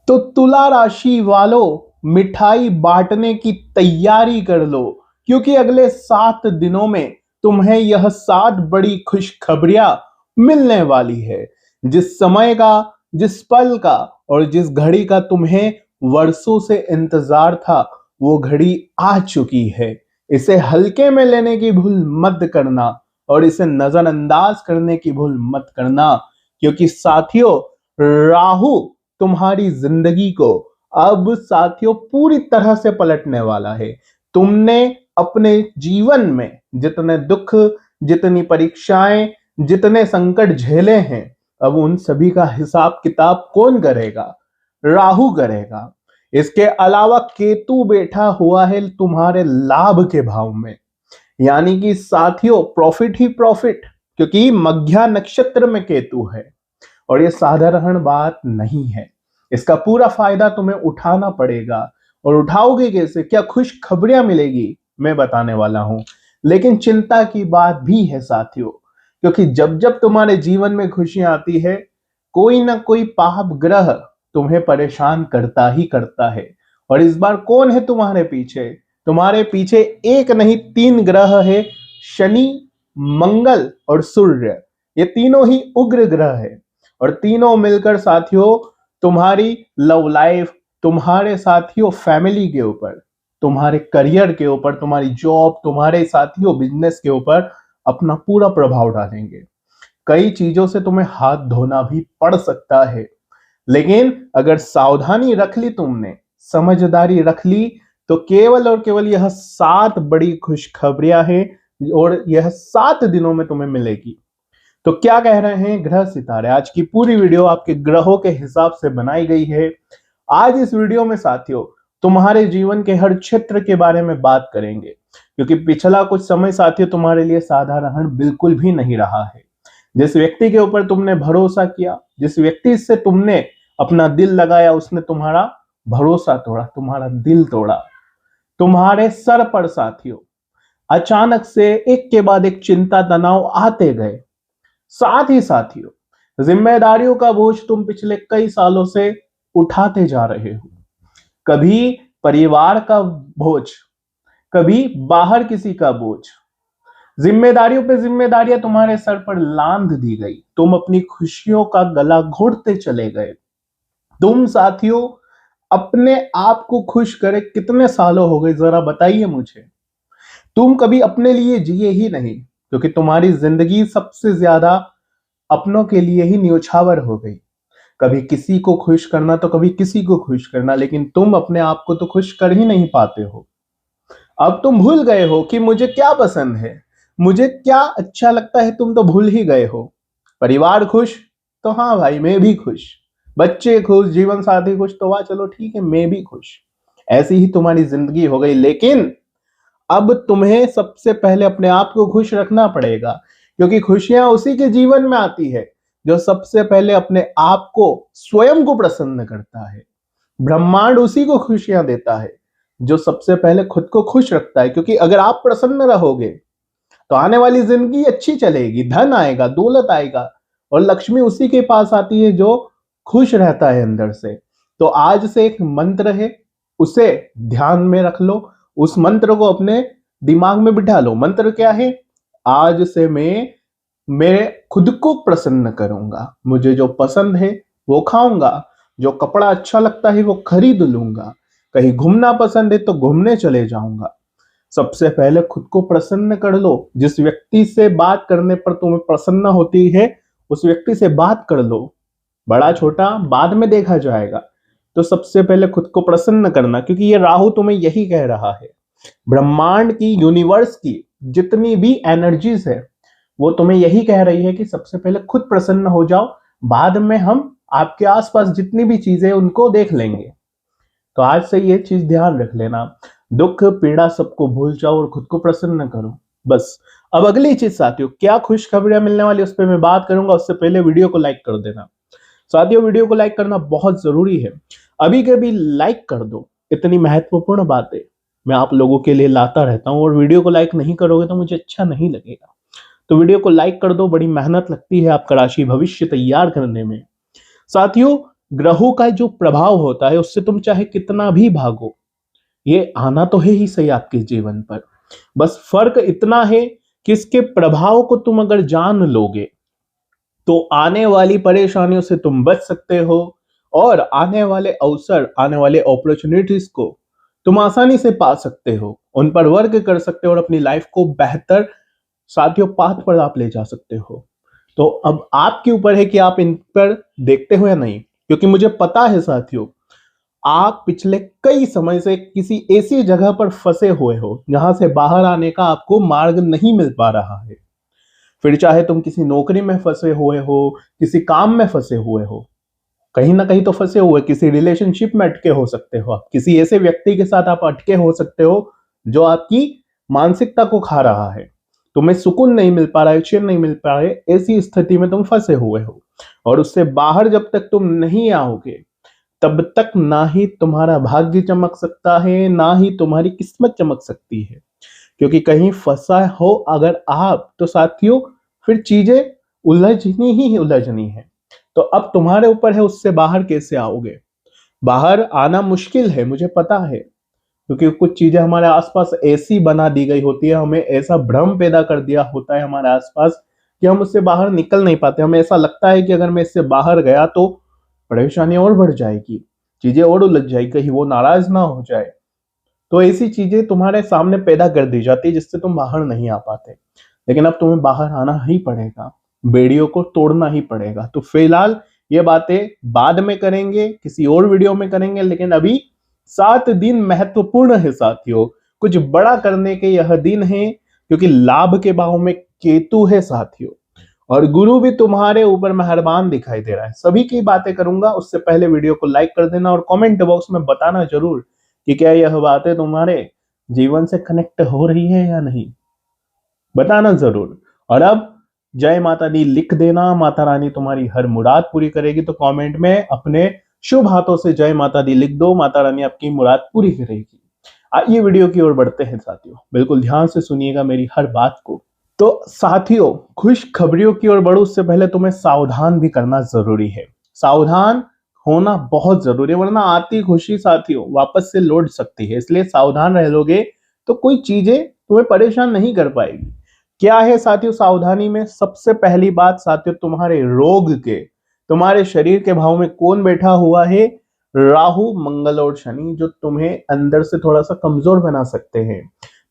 तो तुला राशि वालों मिठाई बांटने की तैयारी कर लो, क्योंकि अगले 7 दिनों में तुम्हें यह 7 बड़ी खुशखबरियां मिलने वाली है। जिस समय का, जिस पल का और जिस घड़ी का तुम्हें वर्षों से इंतजार था, वो घड़ी आ चुकी है। इसे हल्के में लेने की भूल मत करना और इसे नजरअंदाज करने की भूल मत करना, क्योंकि साथियों, राहु तुम्हारी जिंदगी को अब साथियों पूरी तरह से पलटने वाला है। तुमने अपने जीवन में जितने दुख, जितनी परीक्षाएं, जितने संकट झेले हैं, अब उन सभी का हिसाब किताब कौन करेगा? राहु करेगा। इसके अलावा केतु बैठा हुआ है तुम्हारे लाभ के भाव में, यानी कि साथियों प्रॉफिट ही प्रॉफिट, क्योंकि मघ्या नक्षत्र में केतु है और ये साधारण बात नहीं है। इसका पूरा फायदा तुम्हें उठाना पड़ेगा। और उठाओगे कैसे? क्या खुश खबरियां मिलेगी, मैं बताने वाला हूं। लेकिन चिंता की बात भी है साथियों, क्योंकि जब जब तुम्हारे जीवन में खुशियां आती है, कोई ना कोई पाप ग्रह तुम्हें परेशान करता ही करता है। और इस बार कौन है तुम्हारे पीछे? तुम्हारे पीछे एक नहीं 3 ग्रह है, शनि, मंगल और सूर्य। ये तीनों ही उग्र ग्रह है और तीनों मिलकर साथियों तुम्हारी लव लाइफ, तुम्हारे साथियों फैमिली के ऊपर, तुम्हारे करियर के ऊपर, तुम्हारी जॉब, तुम्हारे साथियों बिजनेस के ऊपर अपना पूरा प्रभाव डालेंगे। कई चीजों से तुम्हें हाथ धोना भी पड़ सकता है, लेकिन अगर सावधानी रख ली तुमने, समझदारी रख ली, तो केवल और केवल यह 7 बड़ी खुशखबरियां हैं और यह 7 दिनों में तुम्हें मिलेगी। तो क्या कह रहे हैं ग्रह सितारे? आज की पूरी वीडियो आपके ग्रहों के हिसाब से बनाई गई है। आज इस वीडियो में साथियों तुम्हारे जीवन के हर क्षेत्र के बारे में बात करेंगे, क्योंकि पिछला कुछ समय साथियों तुम्हारे लिए साधारण बिल्कुल भी नहीं रहा है। जिस व्यक्ति के ऊपर तुमने भरोसा किया, जिस व्यक्ति से तुमने अपना दिल लगाया, उसने तुम्हारा भरोसा तोड़ा, तुम्हारा दिल तोड़ा। तुम्हारे सर पर साथियों अचानक से एक के बाद एक चिंता तनाव आते गए। साथ ही साथियों जिम्मेदारियों का बोझ तुम पिछले कई सालों से उठाते जा रहे हो। कभी परिवार का बोझ, कभी बाहर किसी का बोझ। जिम्मेदारियों पे जिम्मेदारियां तुम्हारे सर पर लांद दी गई। तुम अपनी खुशियों का गला घोटते चले गए। तुम साथियों अपने आप को खुश करे कितने सालों हो गए, जरा बताइए मुझे। तुम कभी अपने लिए जिए ही नहीं, क्योंकि तुम्हारी जिंदगी सबसे ज्यादा अपनों के लिए ही न्योछावर हो गई। कभी किसी को खुश करना तो कभी किसी को खुश करना, लेकिन तुम अपने आप को तो खुश कर ही नहीं पाते हो। अब तुम भूल गए हो कि मुझे क्या पसंद है, मुझे क्या अच्छा लगता है। तुम तो भूल ही गए हो। परिवार खुश तो हाँ भाई मैं भी खुश, बच्चे खुश, जीवन साथी खुश तो वाह चलो ठीक है मैं भी खुश। ऐसी ही तुम्हारी जिंदगी हो गई। लेकिन अब तुम्हें सबसे पहले अपने आप को खुश रखना पड़ेगा, क्योंकि खुशियां उसी के जीवन में आती है जो सबसे पहले अपने आप को, स्वयं को प्रसन्न करता है। ब्रह्मांड उसी को खुशियां देता है जो सबसे पहले खुद को खुश रखता है। क्योंकि अगर आप प्रसन्न रहोगे तो आने वाली जिंदगी अच्छी चलेगी, धन आएगा, दौलत आएगा और लक्ष्मी उसी के पास आती है जो खुश रहता है अंदर से। तो आज से एक मंत्र है, उसे ध्यान में रख लो, उस मंत्र को अपने दिमाग में बिठा लो। मंत्र क्या है? आज से मैं खुद को प्रसन्न करूंगा, मुझे जो पसंद है वो खाऊंगा, जो कपड़ा अच्छा लगता है वो खरीद लूंगा, कहीं घूमना पसंद है तो घूमने चले जाऊंगा। सबसे पहले खुद को प्रसन्न कर लो। जिस व्यक्ति से बात करने पर तुम्हें प्रसन्न होती है, उस व्यक्ति से बात कर लो। बड़ा छोटा बाद में देखा जाएगा। तो सबसे पहले खुद को प्रसन्न करना, क्योंकि ये राहु तुम्हें यही कह रहा है। ब्रह्मांड की, यूनिवर्स की जितनी भी एनर्जीज है वो तुम्हें यही कह रही है कि सबसे पहले खुद प्रसन्न हो जाओ, बाद में हम आपके आसपास जितनी भी चीजें उनको देख लेंगे। तो आज से ये चीज ध्यान रख लेना, दुख पीड़ा सबको भूल जाओ और खुद को प्रसन्न करो, बस। अब अगली चीज साथियों, क्या खुशखबरियां मिलने वाली उस पर मैं बात करूंगा, उससे पहले वीडियो को लाइक कर देना। साथियों वीडियो को लाइक करना बहुत जरूरी है, अभी के भी लाइक कर दो। इतनी महत्वपूर्ण बातें मैं आप लोगों के लिए लाता रहता हूं और वीडियो को लाइक नहीं करोगे तो मुझे अच्छा नहीं लगेगा। तो वीडियो को लाइक कर दो, बड़ी मेहनत लगती है आपका राशि भविष्य तैयार करने में। साथियों ग्रहों का जो प्रभाव होता है उससे तुम चाहे कितना भी भागो, ये आना तो है ही सही आपके जीवन पर। बस फर्क इतना है कि इसके प्रभाव को तुम अगर जान लोगे तो आने वाली परेशानियों से तुम बच सकते हो, और आने वाले अवसर, आने वाले अपॉर्चुनिटीज को तुम आसानी से पा सकते हो, उन पर वर्क कर सकते हो और अपनी लाइफ को बेहतर साथियों पाथ पर आप ले जा सकते हो। तो अब आपके ऊपर है कि आप इन पर देखते हो या नहीं, क्योंकि मुझे पता है साथियों, आप पिछले कई समय से किसी ऐसी जगह पर फंसे हुए हो जहां से बाहर आने का आपको मार्ग नहीं मिल पा रहा है। फिर चाहे तुम किसी नौकरी में फंसे हुए हो, किसी काम में फंसे हुए हो, कहीं ना कहीं तो फंसे हुए, किसी रिलेशनशिप में अटके हो सकते हो, आप किसी ऐसे व्यक्ति के साथ आप अटके हो सकते हो जो आपकी मानसिकता को खा रहा है, तुम्हें सुकून नहीं मिल पा रहा है, चैन नहीं मिल पा रहा है, ऐसी स्थिति में तुम फंसे हुए हो। और उससे बाहर जब तक तुम नहीं आओगे तब तक ना ही तुम्हारा भाग्य चमक सकता है, ना ही तुम्हारी किस्मत चमक सकती है। क्योंकि कहीं फंसा हो अगर आप, तो साथियों फिर चीजें उलझनी ही उलझनी है। तो अब तुम्हारे ऊपर है उससे बाहर कैसे आओगे। बाहर आना मुश्किल है, मुझे पता है, क्योंकि कुछ चीजें हमारे आसपास ऐसी बना दी गई होती है, हमें ऐसा भ्रम पैदा कर दिया होता है हमारे आसपास कि हम उससे बाहर निकल नहीं पाते। हमें ऐसा लगता है कि अगर मैं इससे बाहर गया तो परेशानी और बढ़ जाएगी, चीजें और उलझ जाएगी, कहीं वो नाराज ना हो जाए। तो ऐसी चीजें तुम्हारे सामने पैदा कर दी जाती है जिससे तुम बाहर नहीं आ पाते। लेकिन अब तुम्हें बाहर आना ही पड़ेगा, बेड़ियों को तोड़ना ही पड़ेगा। तो फिलहाल ये बातें बाद में करेंगे, किसी और वीडियो में करेंगे, लेकिन अभी 7 दिन महत्वपूर्ण है साथियों। कुछ बड़ा करने के यह दिन है, क्योंकि लाभ के भाव में केतु है साथियों, और गुरु भी तुम्हारे ऊपर मेहरबान दिखाई दे रहा है। सभी की बातें करूंगा, उससे पहले वीडियो को लाइक कर देना और कमेंट बॉक्स में बताना जरूर कि क्या यह बातें तुम्हारे जीवन से कनेक्ट हो रही है या नहीं, बताना जरूर। और अब जय माता दी लिख देना, माता रानी तुम्हारी हर मुराद पूरी करेगी। तो कमेंट में अपने शुभ हाथों से जय माता दी लिख दो, माता रानी आपकी मुराद पूरी करेगी। आइए वीडियो की ओर बढ़ते हैं साथियों, बिल्कुल ध्यान से सुनिएगा मेरी हर बात को। तो साथियों, खुश खबरियों की ओर बढ़ो उससे पहले तुम्हें सावधान भी करना जरूरी है। सावधान होना बहुत जरूरी है, वरना आती खुशी साथियों वापस से लौट सकती है। इसलिए सावधान रह लोगे तो कोई चीजें तुम्हें परेशान नहीं कर पाएगी। क्या है साथियों सावधानी में? सबसे पहली बात साथियों, तुम्हारे रोग के, तुम्हारे शरीर के भाव में कौन बैठा हुआ है? राहु, मंगल और शनि, जो तुम्हें अंदर से थोड़ा सा कमजोर बना सकते हैं।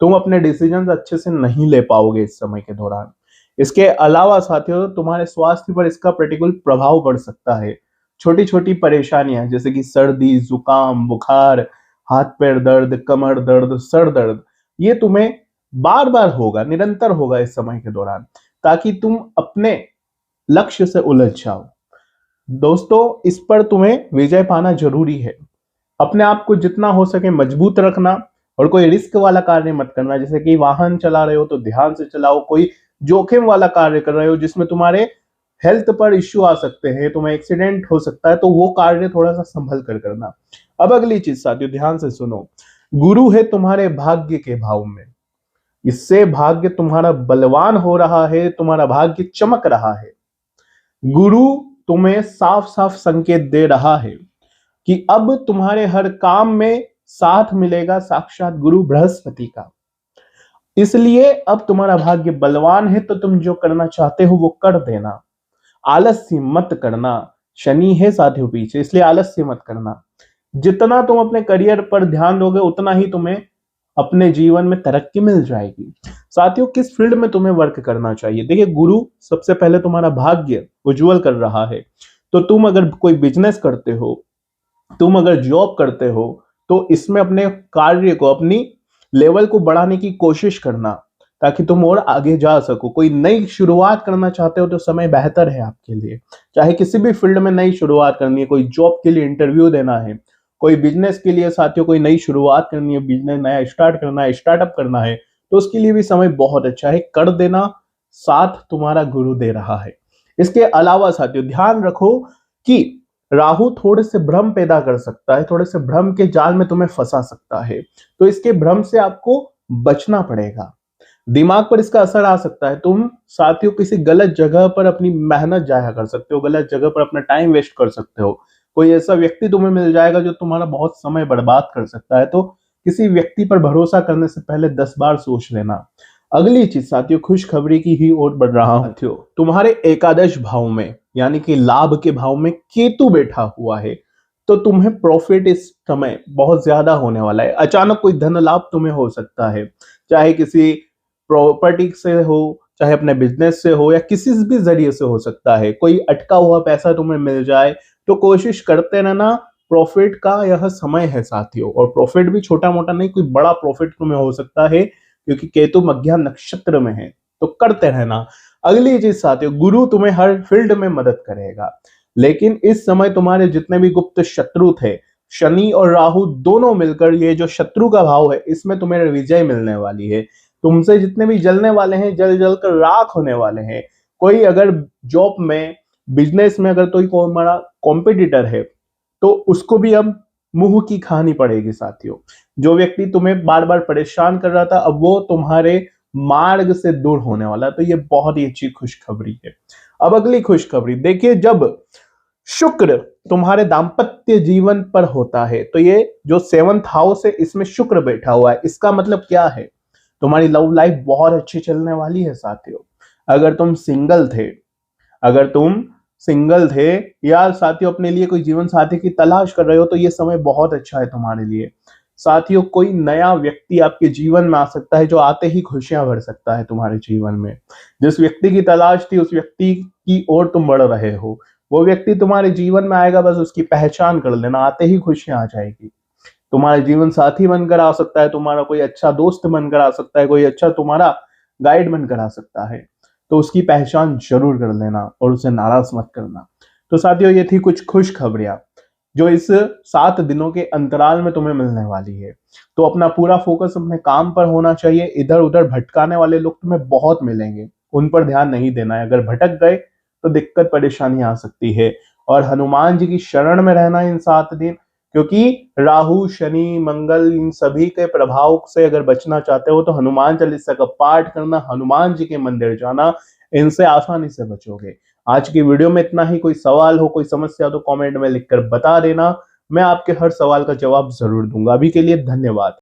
तुम अपने डिसीजन अच्छे से नहीं ले पाओगे इस समय के दौरान। इसके अलावा साथियों, तुम्हारे स्वास्थ्य पर इसका प्रतिकूल प्रभाव पड़ सकता है। छोटी छोटी परेशानियां जैसे कि सर्दी, जुकाम, बुखार, हाथ पैर दर्द, कमर दर्द, सर दर्द, ये तुम्हें बार बार होगा, निरंतर होगा इस समय के दौरान, ताकि तुम अपने लक्ष्य से उलझ जाओ। दोस्तों, इस पर तुम्हें विजय पाना जरूरी है। अपने आप को जितना हो सके मजबूत रखना, और कोई रिस्क वाला कार्य मत करना। जैसे कि वाहन चला रहे हो तो ध्यान से चलाओ, कोई जोखिम वाला कार्य कर रहे हो जिसमें तुम्हारे हेल्थ पर इश्यू आ सकते हैं, तुम्हें एक्सीडेंट हो सकता है, तो वो कार्य थोड़ा सा संभल कर करना। अब अगली चीज साथियों ध्यान से सुनो, गुरु है तुम्हारे भाग्य के भाव में, इससे भाग्य तुम्हारा बलवान हो रहा है, तुम्हारा भाग्य चमक रहा है। गुरु तुम्हें साफ साफ संकेत दे रहा है कि अब तुम्हारे हर काम में साथ मिलेगा साक्षात गुरु बृहस्पति का। इसलिए अब तुम्हारा भाग्य बलवान है, तो तुम जो करना चाहते हो वो कर देना, आलस्य मत करना। शनि है साथियों पीछे, इसलिए आलस्य मत करना। जितना तुम अपने करियर पर ध्यान दोगे उतना ही तुम्हें अपने जीवन में तरक्की मिल जाएगी। साथियों, किस फील्ड में तुम्हें वर्क करना चाहिए? देखिए, गुरु सबसे पहले तुम्हारा भाग्य उज्जवल कर रहा है। तो तुम अगर कोई बिजनेस करते हो, तुम अगर जॉब करते हो, तो इसमें अपने कार्य को, अपनी लेवल को बढ़ाने की कोशिश करना, ताकि तुम और आगे जा सको। कोई नई शुरुआत करना चाहते हो तो समय बेहतर है आपके लिए। चाहे किसी भी फील्ड में नई शुरुआत करनी है, कोई जॉब के लिए इंटरव्यू देना है, कोई बिजनेस के लिए साथियों कोई नई शुरुआत करनी है, बिजनेस नया स्टार्ट करना है, स्टार्टअप करना है, तो उसके लिए भी समय बहुत अच्छा है, कर देना, साथ तुम्हारा गुरु दे रहा है। इसके अलावा साथियों ध्यान रखो कि राहु थोड़े से भ्रम पैदा कर सकता है, थोड़े से भ्रम के जाल में तुम्हें फंसा सकता है। तो इसके भ्रम से आपको बचना पड़ेगा। दिमाग पर इसका असर आ सकता है। तुम साथियों किसी गलत जगह पर अपनी मेहनत जाया कर सकते हो, गलत जगह पर अपना टाइम वेस्ट कर सकते हो। कोई ऐसा व्यक्ति तुम्हें मिल जाएगा जो तुम्हारा बहुत समय बर्बाद कर सकता है। तो किसी व्यक्ति पर भरोसा करने से पहले 10 बार सोच लेना। अगली चीज साथियों, खुशखबरी की ही ओर बढ़ रहा हूं। साथियों, तुम्हारे एकादश भाव में यानी कि लाभ के भाव में केतु बैठा हुआ है, तो तुम्हें प्रॉफिट इस समय बहुत ज्यादा होने वाला है। अचानक कोई धन लाभ तुम्हें हो सकता है, चाहे किसी प्रॉपर्टी से हो, चाहे अपने बिजनेस से हो, या किसी भी जरिए से हो सकता है। कोई अटका हुआ पैसा तुम्हें मिल जाए, तो कोशिश करते रहना। प्रॉफिट का यह समय है साथियों, और प्रॉफिट भी छोटा मोटा नहीं, कोई बड़ा प्रॉफिट तुम्हें हो सकता है, क्योंकि केतु मध्या नक्षत्र में है। तो करते रहना। अगली चीज साथियों, गुरु तुम्हें हर फील्ड में मदद करेगा, लेकिन इस समय तुम्हारे जितने भी गुप्त शत्रु थे, शनि और राहु दोनों मिलकर, ये जो शत्रु का भाव है, इसमें तुम्हें विजय मिलने वाली है। तुमसे जितने भी जलने वाले हैं, जल जल कर राख होने वाले हैं। कोई अगर जॉब में, बिजनेस में अगर कोई हमारा कॉम्पिटिटर है, तो उसको भी अब मुंह की खानी पड़ेगी साथियों। जो व्यक्ति तुम्हें बार बार परेशान कर रहा था, अब वो तुम्हारे मार्ग से दूर होने वाला है। तो ये बहुत ही अच्छी खुशखबरी है। अब अगली खुशखबरी देखिए, जब शुक्र तुम्हारे दाम्पत्य जीवन पर होता है, तो ये जो 7th हाउस है, इसमें शुक्र बैठा हुआ है। इसका मतलब क्या है? तुम्हारी लव लाइफ बहुत अच्छी चलने वाली है साथियों। अगर तुम सिंगल थे, अगर तुम सिंगल थे या साथियों अपने लिए कोई जीवन साथी की तलाश कर रहे हो, तो ये समय बहुत अच्छा है तुम्हारे लिए। साथियों, कोई नया व्यक्ति आपके जीवन में आ सकता है, जो आते ही खुशियां भर सकता है तुम्हारे जीवन में। जिस व्यक्ति की तलाश थी, उस व्यक्ति की ओर तुम बढ़ रहे हो। वो व्यक्ति तुम्हारे जीवन में आएगा, बस उसकी पहचान कर लेना, आते ही खुशियां आ जाएगी। तुम्हारे जीवन साथी बनकर आ सकता है, तुम्हारा कोई अच्छा दोस्त बनकर आ सकता है, कोई अच्छा तुम्हारा गाइड बनकर आ सकता है। तो उसकी पहचान जरूर कर लेना और उसे नाराज मत करना। तो साथियों, ये थी कुछ खुश खबरियां जो इस 7 दिनों के अंतराल में तुम्हें मिलने वाली है। तो अपना पूरा फोकस अपने काम पर होना चाहिए। इधर उधर भटकाने वाले लोग तुम्हें बहुत मिलेंगे, उन पर ध्यान नहीं देना है। अगर भटक गए तो दिक्कत परेशानी आ सकती है। और हनुमान जी की शरण में रहना इन 7 दिन, क्योंकि राहु शनि मंगल इन सभी के प्रभाव से अगर बचना चाहते हो, तो हनुमान चालीसा का पाठ करना, हनुमान जी के मंदिर जाना, इनसे आसानी से बचोगे। आज की वीडियो में इतना ही। कोई सवाल हो, कोई समस्या हो, तो कमेंट में लिखकर बता देना। मैं आपके हर सवाल का जवाब जरूर दूंगा। अभी के लिए धन्यवाद।